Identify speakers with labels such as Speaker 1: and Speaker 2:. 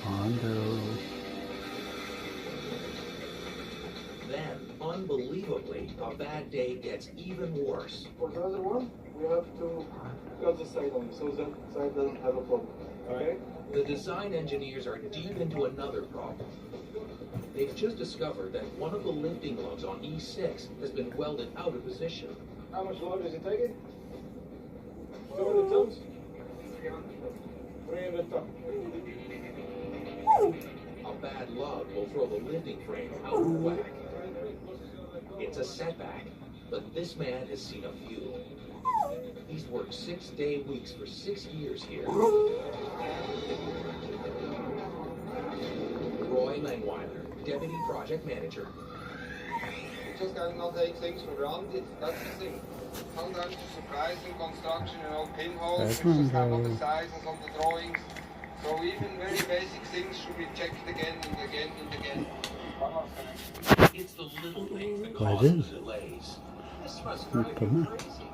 Speaker 1: Bondo.
Speaker 2: Then, unbelievably, a bad day gets even worse.
Speaker 3: For the other one, we have to cut the side on so that side doesn't have a problem. Okay?
Speaker 2: The design engineers are deep into another problem. They've just discovered that one of the lifting lugs on E6 has been welded out of position.
Speaker 3: How much load is it taking? 200 tons? 300 tons.
Speaker 2: A bad lug will throw the lifting frame out of whack. It's a setback, but this man has seen a few. He's worked 6-day weeks for 6 years here. Roy Langweiler, Deputy Project Manager.
Speaker 4: You just cannot take things for granted, that's the thing. Sometimes it's surprising construction, you know, pinholes, you just have on the sizes on the drawings. So even very basic things should be checked again and again and again.
Speaker 2: It's the little things that cause the delays. This must drive you crazy.